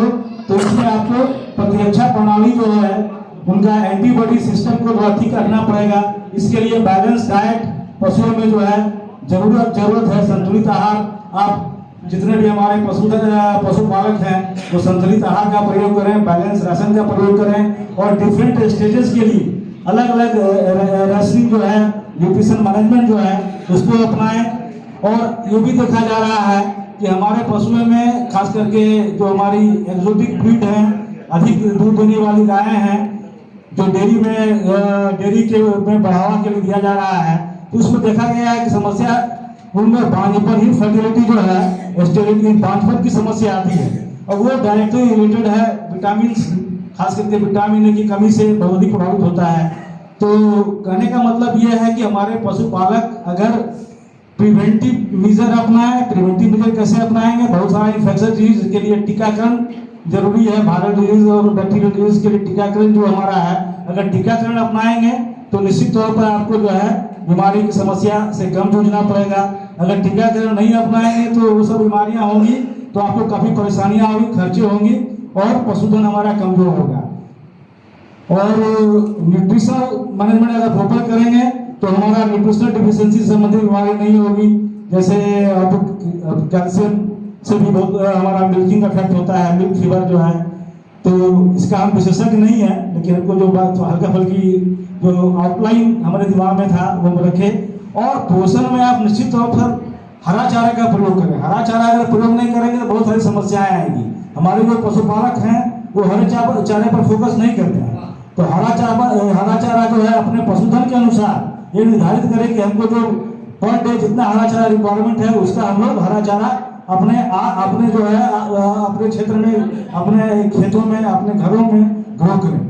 तो इसमें आपको प्रतिरक्षा प्रणाली जो है उनका एंटीबॉडी सिस्टम को बहुत ठीक रखना पड़ेगा। इसके लिए बैलेंस डाइट पशुओं में जो है जरूरत है, संतुलित आहार। आप जितने भी हमारे पशुपालक हैं वो संतुलित आहार का प्रयोग करें, बैलेंस राशन का प्रयोग करें और डिफरेंट स्टेजेस के लिए अलग अलग रेशनिंग जो है, न्यूट्रिशन मैनेजमेंट जो है उसको अपनाएं। और ये भी देखा जा रहा है कि हमारे पशुओं में खास करके जो हमारी एक्सोटिक ब्रीड है, अधिक दूध देने वाली गायें हैं जो डेयरी के में बढ़ावा के लिए दिया जा रहा है, तो उसमें देखा गया है कि समस्या उनमें बांझपन ही फर्टिलिटी जो है स्टेरिलिटी बांझपन की समस्या आती है और वो डायरेक्टली रिलेटेड है विटामिन, खास करके विटामिन की कमी से बहुत ही प्रभावित होता है। तो कहने का मतलब ये है कि हमारे पशुपालक अगर प्रिवेंटिव मेजर अपनाएं, प्रिवेंटिव मेजर कैसे अपनाएंगे, बहुत सारा इन्फेक्शन डिजीज के लिए टीकाकरण जरूरी है, वायरल डिजीज और बैक्टीरियल डिजीज के लिए टीकाकरण जो हमारा है, अगर टीकाकरण अपनाएंगे तो निश्चित तौर पर आपको जो है बीमारी की समस्या से कम जूझना पड़ेगा। अगर टीकाकरण नहीं अपनाएंगे तो वो सब बीमारियां होंगी तो आपको काफी परेशानियां होंगी, खर्चे होंगी और पशुधन हमारा कमजोर होगा। और न्यूट्रिशनल मैनेजमेंट अगर प्रॉपर करेंगे तो हमारा न्यूट्रिशनल डिफिशियंसी से संबंधित बीमारी नहीं होगी। जैसे अब कैल्शियम से भी बहुत हमारा मिल्किंग इफेक्ट होता है, मिल्क फीवर जो है, तो इसका हम विशेषज्ञ नहीं है, लेकिन हमको जो बात हल्का फुल्की जो आउटलाइन हमारे दिमाग में था वो रखे। और पोषण में आप निश्चित तौर पर हरा चारा का प्रयोग करें। हरा चारा अगर प्रयोग नहीं करेंगे तो बहुत सारी समस्याएं आएंगी। हमारे जो पशुपालक हैं वो हरे चारे पर फोकस नहीं करते हैं। तो हरा चारा जो है अपने पशुधन के अनुसार ये निर्धारित करें कि हमको जो पर डे जितना हरा चारा रिक्वायरमेंट है उसका हम लोग हरा चारा अपने जो है अपने क्षेत्र में, अपने खेतों में, अपने घरों में ग्रो करें।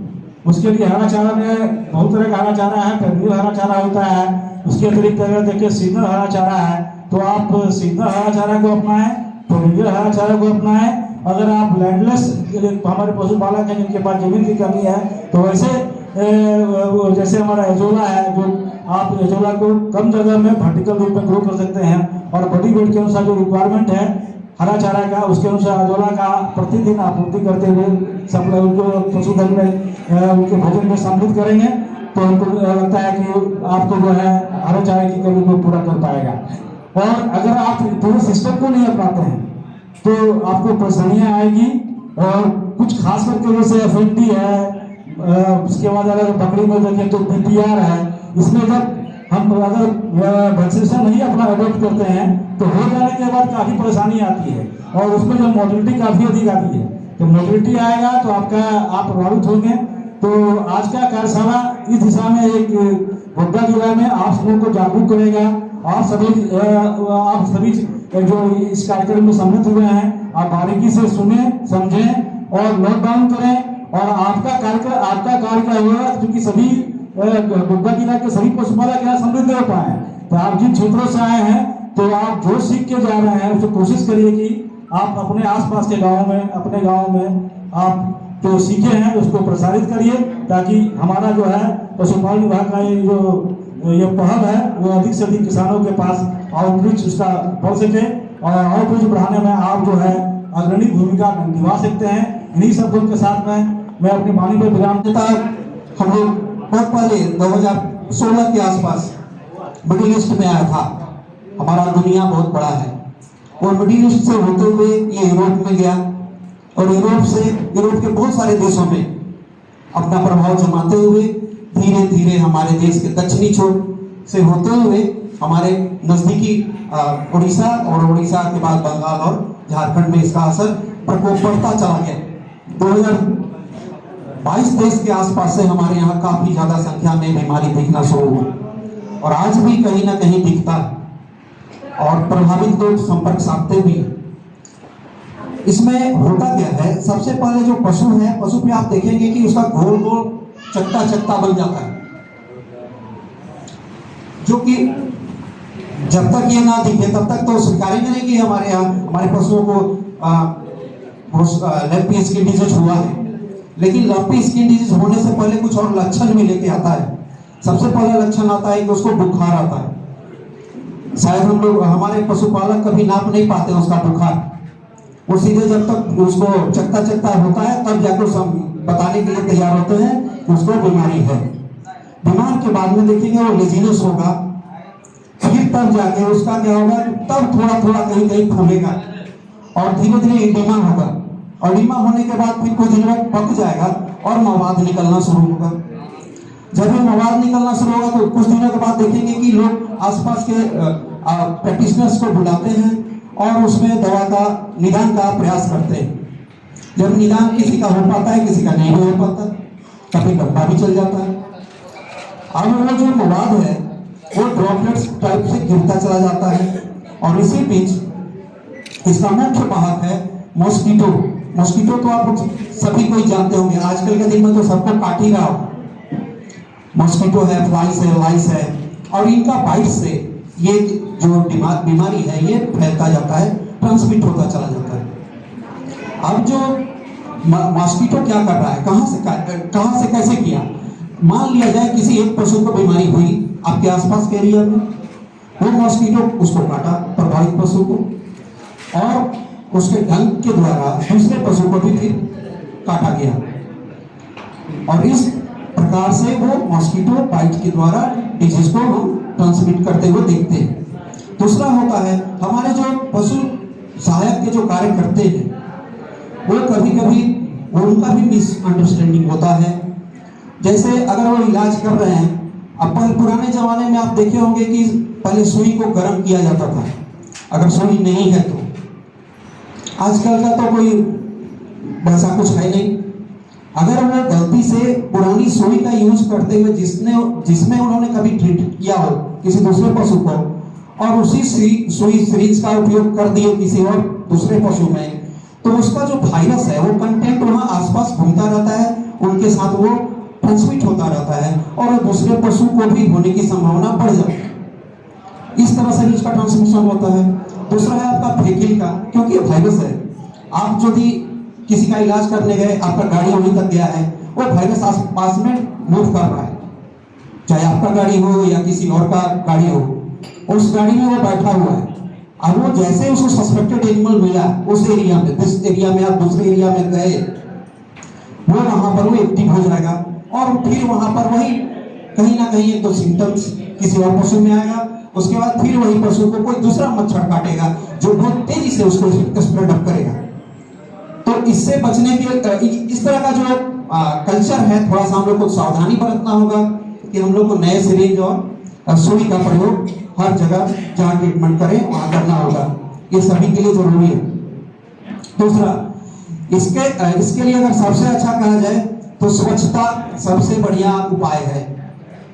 उसके लिए हरा चारा में बहुत तरह का हरा चारा है। पेरिनियल हरा चारा होता है, उसके अतिरिक्त अगर देखिए सीजनल हरा चारा है तो आप सीजनल हरा चारा को अपनाएं, पेरिनियल हरा चारा को अपनाएं। अगर आप लैंडलेस हमारे पशुपालक हैं जिनके पास जमीन की कमी है तो वैसे जैसे हमारा एजोला है, जो आप एजोला को कम जगह में वर्टिकल रूप में ग्रो कर सकते हैं और बॉडी वेट के अनुसार जो रिक्वायरमेंट है हरा चारा का उसके अनुसार एजोला का प्रतिदिन आपूर्ति करते हुए सब लोग उनको पशुधन में उनके भोजन में सम्मिलित करेंगे तो उनको लगता है कि आपको जो है हरे चारे की कमी को पूरा कर पाएगा। और अगर आप पूरे सिस्टम को नहीं अपनाते हैं तो आपको परेशानियां आएगी। और कुछ खास करके जैसे एफएनडी है, उसके बाद अगर बकरी में देखें तो पीपीआर है, इसमें जब हम अगर वैक्सीनेशन नहीं अपना अडॉप्ट करते हैं तो हो जाने के बाद काफ़ी परेशानी आती है और उसमें जो मोर्टेलिटी काफ़ी अधिक आती है। तो मोर्टेलिटी आएगा तो आप प्रभावित होंगे। तो आज का कार्यशाला इस दिशा में एक गोड्डा जिला में आप सबों को जागरूक करेगा। आप सभी जो इस कार्यक्रम में सम्मिलित हुए हैं आप बारीकी से सुने, समझें और नोट डाउन करें। और आपका कार्य क्या होगा, क्योंकि सभी गोड्डा जिला के सभी पशुपालक यहाँ समृद्ध हो पाए। तो आप जिन क्षेत्रों से आए हैं तो आप जो सीख के जा रहे हैं उसको कोशिश करिए कि आप अपने आसपास के गाँव में, अपने गाँव में आप जो सीखे हैं उसको प्रसारित करिए ताकि हमारा जो है पशुपालन विभाग का ये पहल है वो अधिक से अधिक किसानों के पास आउटरीच उसका बढ़ सके और आउटरीच बढ़ाने में आप जो है अग्रणी भूमिका निभा सकते हैं। इन्हीं शब्दों के साथ में मैं अपनी वाणी पर विराम देता हूं। हम लोग बहुत पहले 2016 के आसपास मिडिल ईस्ट में आया था। हमारा दुनिया बहुत बड़ा है और मिडिल ईस्ट से होते हुए ये यूरोप में गया और यूरोप के बहुत सारे देशों में अपना प्रभाव जमाते हुए धीरे धीरे हमारे देश के दक्षिणी छोर से होते हुए हमारे नजदीकी उड़ीसा और उड़ीसा के बाद बंगाल और झारखंड में इसका असर प्रकोप बढ़ता चला गया। 2022 देश के आसपास से हमारे यहाँ काफी ज्यादा संख्या में बीमारी दिखना शुरू हुई और आज भी कहीं ना कहीं दिखता है और प्रभावित लोग संपर्क साधते भी। इसमें होता क्या है, सबसे पहले जो पशु है, पशु पे आप देखेंगे कि उसका गोल गोल चक्का चक्का बन जाता है, जो कि जब तक ये ना दिखे तब तक तो स्वीकारेंगे नहीं कि हमारे यहाँ हमारे पशुओं को लंपी स्किन डिजीज हुआ है। लेकिन लंपी स्किन डिजीज होने से पहले कुछ और लक्षण भी लेके आता है। सबसे पहला लक्षण आता है कि उसको बुखार आता है। शायद हम लोग हमारे पशुपालक कभी नाप नहीं पाते उसका बुखार, वो सीधे जब तक उसको चकता चकता होता है तब जाकर सब बताने के लिए तैयार होते हैं कि उसको बीमारी है। बीमार के बाद में देखेंगे वो लेजीनेस होगा, फिर तब जाके उसका क्या होगा, तब थोड़ा थोड़ा कहीं कहीं फूलेगा और धीरे धीरे एडिमा होगा और एडिमा होने के बाद फिर कुछ दिन में पक जाएगा और मवाद निकलना शुरू होगा। जब ये मवाद निकलना शुरू होगा तो कुछ दिनों के बाद देखेंगे कि लोग आसपास के प्रैक्टिशनर्स को बुलाते हैं और उसमें दवा का निदान का प्रयास करते हैं। जब निदान किसी का हो पाता है, किसी का नहीं हो पाता, कभी लंबा भी चल जाता है। अब वो जो मवाद है वो ड्रॉपलेट्स टाइप से गिरता चला जाता है और इसी बीच इसका मुख्य वाहक है मॉस्किटो। मॉस्किटो तो आप सभी कोई जानते होंगे, आजकल के दिन में तो सबको काट ही रहा हो। मॉस्किटो है, फ्लाइस है, लाइस है और इनका बाइट से ये जो बीमारी है ये फैलता जाता है, ट्रांसमिट होता चला जाता है। अब जो मॉस्किटो क्या कर रहा है, कहां से कैसे किया। मान लिया जाए किसी एक पशु को बीमारी हुई आपके आसपास के एरिया में, वो मॉस्किटो उसको काटा, प्रभावित पशु को, और उसके डंक के द्वारा दूसरे पशु को भी फिर काटा गया और इस प्रकार से वो मॉस्किटो बाइट के द्वारा डिजीज को हम ट्रांसमिट करते हुए देखते हैं। दूसरा होता है हमारे जो पशु सहायक के जो कार्य करते हैं वो कभी कभी वो उनका भी मिसअंडरस्टैंडिंग होता है। जैसे अगर वो इलाज कर रहे हैं, अब पुराने जमाने में आप देखे होंगे कि पहले सुई को गर्म किया जाता था, अगर सुई नहीं है तो। आजकल का तो कोई वैसा कुछ है नहीं। अगर वो गलती से पुरानी सुई का यूज करते हुए जिसमें उन्होंने कभी ट्रीट किया हो किसी दूसरे पशु को, और उसी सुई सिरिंज का उपयोग कर दिए किसी और दूसरे पशु में, तो उसका जो वायरस है वो कंटेंट वहाँ आसपास घूमता रहता है, उनके साथ वो ट्रांसमिट होता रहता है और दूसरे पशु को भी होने की संभावना बढ़ जाती है। इस तरह से इसका ट्रांसमिशन होता है। दूसरा है आपका फेकिल का, क्योंकि ये वायरस है। आप यदि किसी का इलाज करने गए, आपका गाड़ी वहीं तक गया है, वो वायरस आसपास में मूव कर रहा है, चाहे आपका गाड़ी हो या किसी और का गाड़ी हो, उस गाड़ी में वो बैठा हुआ है। अब वो जैसे उसको सस्पेक्टेड एनिमल मिला उस एरिया में, जिस एरिया में आप दूसरे एरिया में गए, वो वहां पर वो एक्टिव हो जाएगा और फिर वहां पर वही कहीं ना कहीं एक दो सिम्टम्स किसी और पशु में आएगा। उसके बाद फिर वही पशु को कोई दूसरा मच्छर काटेगा जो बहुत तेजी से उसको स्प्रेड अप करेगा। तो इससे बचने के इस तरह का जो कल्चर है, थोड़ा सा हम लोग को सावधानी बरतना होगा कि हम लोग को नए सिरिंज और सुई का प्रयोग हर जगह जहाँ ट्रीटमेंट करें वहाँ करना होगा। ये सभी के लिए जरूरी है। दूसरा, इसके लिए अगर सबसे अच्छा कहा जाए तो स्वच्छता सबसे बढ़िया उपाय है,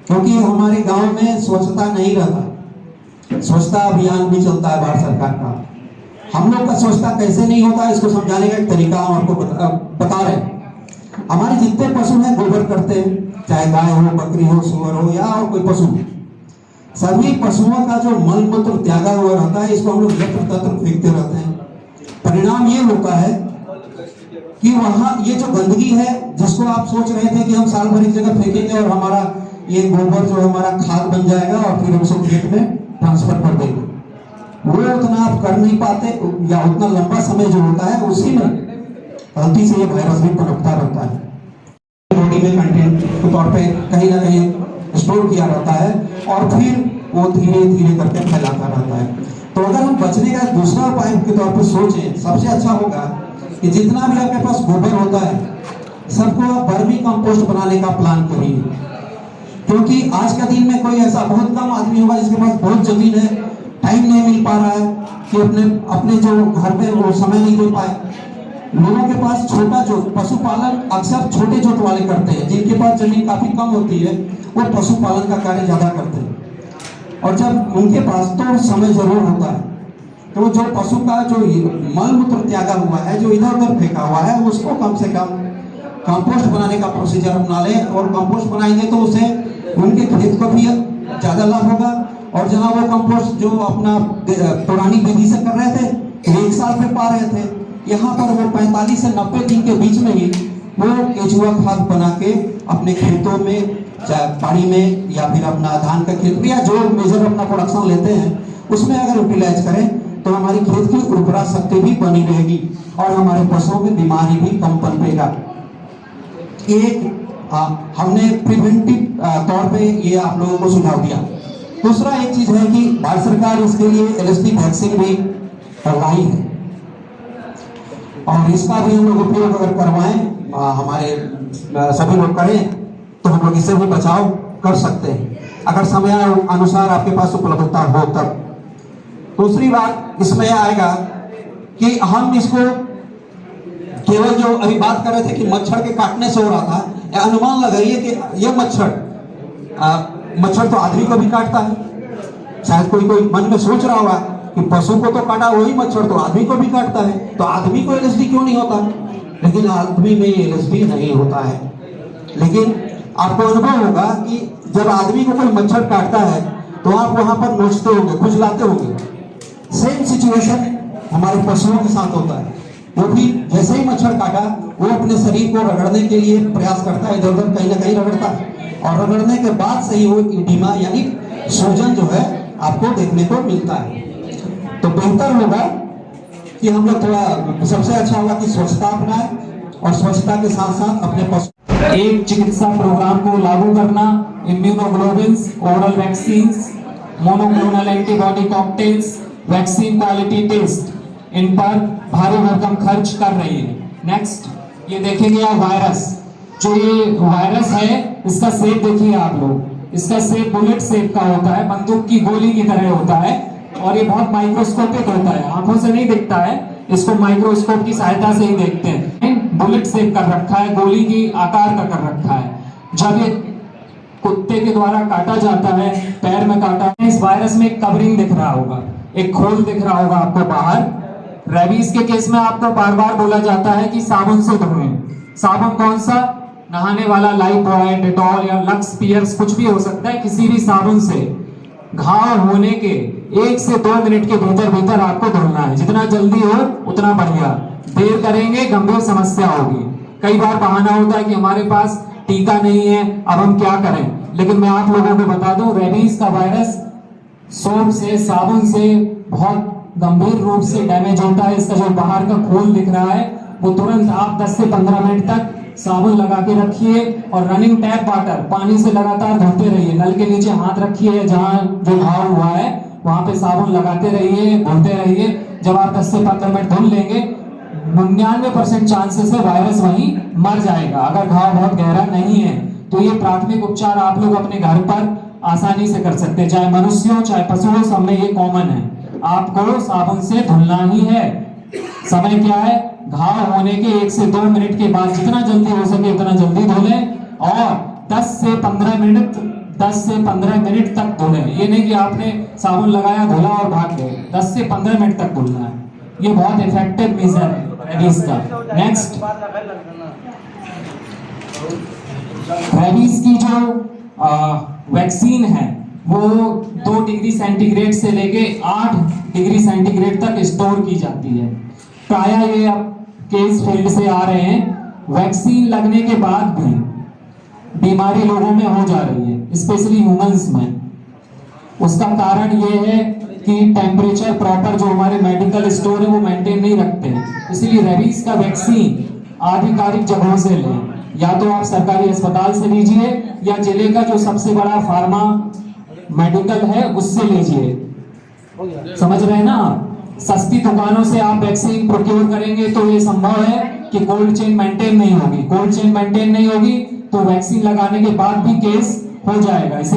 क्योंकि हमारे गांव में स्वच्छता नहीं रहता। स्वच्छता अभियान भी चलता है भारत सरकार का। हम लोग का स्वच्छता कैसे नहीं होता इसको समझाने का एक तरीका हम आपको बता रहे हैं। हमारे जितने पशु हैं गोबर करते हैं, चाहे गाय हो, बकरी हो, सुअर हो या और कोई पशु, सभी पशुओं का जो मल मूत्र त्यागा हुआ रहता है, इसको हम लोग यत्र तत्र फेंकते रहते हैं। परिणाम ये होता है कि वहाँ ये जो गंदगी है, जिसको आप सोच रहे थे कि हम साल भर एक जगह फेंकेंगे और हमारा ये गोबर जो हमारा खाद बन जाएगा और फिर हम उसको खेत में ट्रांसफर कर देंगे, वो उतना आप कर नहीं पाते, या उतना लंबा समय जो होता है उसी में गलती से ये वायरस भी पनपता रहता है। बॉडी में कंटेंट के तौर पे कहीं ना कहीं स्टोर किया रहता है और फिर वो धीरे धीरे करके फैलाता रहता है। तो अगर हम बचने का दूसरा उपाय के तौर पर सोचें, सबसे अच्छा होगा कि जितना भी आपके पास गोबर होता है सबको आप वर्मी कंपोस्ट बनाने का प्लान करिए, क्योंकि आज का दिन में कोई ऐसा बहुत कम आदमी होगा जिसके पास बहुत जमीन है, टाइम नहीं मिल पा रहा है कि अपने जो घर में वो समय नहीं दे पाए। लोगों के पास छोटा जो पशुपालन अक्सर छोटे जोत वाले करते हैं, जिनके पास जमीन काफी कम होती है वो पशुपालन का कार्य ज्यादा करते हैं, और जब उनके पास तो समय जरूर होता है तो जो पशु का जो मल मूत्र त्यागा हुआ है, जो इधर उधर फेंका हुआ है, उसको कम से कम कंपोस्ट बनाने का प्रोसीजर अपना ले। और कंपोस्ट बनाएंगे तो उसे उनके खेत को भी ज्यादा लाभ होगा, और जहाँ वो कंपोस्ट जो अपना पुरानी विधि से कर रहे थे तो 1 साल में पा रहे थे, यहाँ पर वो 45 से 90 दिन के बीच में ही वो केचुआ खाद बना के अपने खेतों में, चाहे पानी में या फिर अपना धान का खेत में या जो मेजर अपना प्रोडक्शन लेते हैं उसमें अगर यूटिलाइज करें तो हमारी खेत की उर्वरा शक्ति भी बनी रहेगी और हमारे पशुओं में बीमारी भी कम पनपेगा। एक हमने प्रिवेंटिव तौर पे ये आप लोगों को सुझाव दिया। दूसरा एक चीज है कि भारत सरकार इसके लिए LSD वैक्सीन भी लाई है, और इसका भी हम लोग उपयोग अगर करवाएं, हमारे सभी लोग करें तो हम लोग इससे भी बचाव कर सकते हैं, अगर समय अनुसार आपके पास उपलब्धता हो तब। दूसरी बात इसमें आएगा कि हम इसको केवल जो अभी बात कर रहे थे कि मच्छर के काटने से हो रहा था, अनुमान लगाइए कि ये मच्छर तो आदमी को भी काटता है। शायद कोई मन में सोच रहा होगा कि पशु को तो काटा वही मच्छर तो आदमी को भी काटता है, तो आदमी को LSD क्यों नहीं होता? लेकिन आदमी में LSD नहीं होता है। लेकिन आपको अनुभव होगा कि जब आदमी को कोई मच्छर काटता है तो आप वहां पर नोचते होंगे, खुजलाते होंगे। सेम सिचुएशन हमारे पशुओं के साथ होता है। वो भी जैसे ही मच्छर काटा वो अपने शरीर को रगड़ने के लिए प्रयास करता है, इधर उधर कहीं ना कहीं रगड़ता है, और रगड़ने के बाद से ही वो इडिमा यानी सूजन जो है आपको देखने को मिलता है। तो बेहतर होगा कि हम लोग थोड़ा, सबसे अच्छा होगा कि स्वच्छता अपनाएं और स्वच्छता के साथ साथ अपने पशु एक चिकित्सा प्रोग्राम को लागू करना, immunoglobins, oral vaccine, monoclonal antibody cocktails, vaccine quality test, इन पर भारी भरकम खर्च कर रही है। नेक्स्ट। ये देखेंगे आप वायरस, जो ये वायरस है इसका शेप देखिए आप लोग, इसका शेप बुलेट शेप का होता है, बंदूक की गोली की तरह होता है और ये बहुत माइक्रोस्कोपिक होता है, आंखों से नहीं दिखता है, इसको माइक्रोस्कोप की सहायता से ही देखते हैं। बुलेट शेप कर रखा है, गोली की आकार का कर रखा है। जब ये कुत्ते के द्वारा काटा जाता है, पैर में काटा, इस वायरस में एक कवरिंग दिख रहा होगा, एक खोल दिख रहा होगा आपको बाहर। रेबीज के केस में आपको बार बार बोला जाता है कि साबुन से धोएं। साबुन कौन सा? नहाने वाला लाइफबॉय, डेटॉल या लक्स पियर्स, कुछ भी हो सकता है, किसी भी साबुन से घाव होने के 1 से 2 मिनट के भीतर भीतर आपको धुलना है। जितना जल्दी हो उतना बढ़िया, देर करेंगे गंभीर समस्या होगी। कई बार बहाना होता है कि हमारे पास टीका नहीं है, अब हम क्या करें, लेकिन मैं आप लोगों को बता दूं, रेबीज का वायरस सोप से, साबुन से बहुत गंभीर रूप से डैमेज होता है। इसका जो बाहर का खोल दिख रहा है वो तुरंत आप 10 से 15 मिनट तक साबुन लगा के रखिए और रनिंग टैप वाटर पानी से लगातार धोते रहिए। नल के नीचे हाथ रखिए, जहां जो घाव हुआ है वहां पे साबुन लगाते रहिए, धोते रहिए। जब आप 10 से 15 मिनट धुल लेंगे, 99% चांसेस है वायरस वहीं मर जाएगा, अगर घाव बहुत गहरा नहीं है। तो ये प्राथमिक उपचार आप लोग अपने घर पर आसानी से कर सकते हैं, चाहे मनुष्यों चाहे पशुओं, सब में ये कॉमन है। आपको साबुन से धुलना ही है। समय क्या है? घाव होने के 1 से 2 मिनट के बाद जितना जल्दी हो सके उतना जल्दी धुलें और 10 से 15 मिनट तक धुलें। ये नहीं कि आपने साबुन लगाया, धुला और भाग गए, 10 से 15 मिनट तक धुलना है। ये बहुत इफेक्टिव मेजर है रेबीज का। नेक्स्ट, रेबीज की जो वैक्सीन है वो 2 डिग्री सेंटीग्रेड से लेके 8 डिग्री सेंटीग्रेड तक स्टोर की जाती है। प्रायः ये अब केस फील्ड से आ रहे हैं। वैक्सीन लगने के बाद भी बीमारी लोगों में हो जा रही है, स्पेशली ह्यूमंस में। उसका कारण ये है कि टेम्परेचर प्रॉपर जो हमारे मेडिकल स्टोर है वो मेंटेन नहीं रखते हैं। इसलिए रेबीज का वैक्सीन आधिकारिक जगहों से लें, या तो आप सरकारी अस्पताल से लीजिए या जिले का जो सबसे बड़ा फार्मा मेडिकल है उससे लीजिए। समझ रहे हैं ना आप? सस्ती दुकानों से आप वैक्सीन प्रोक्योर करेंगे तो ये संभव है कि कोल्ड चेन मेंटेन नहीं होगी। कोल्ड चेन मेंटेन नहीं होगी तो वैक्सीन लगाने के बाद भी केस हो जाएगा। इसे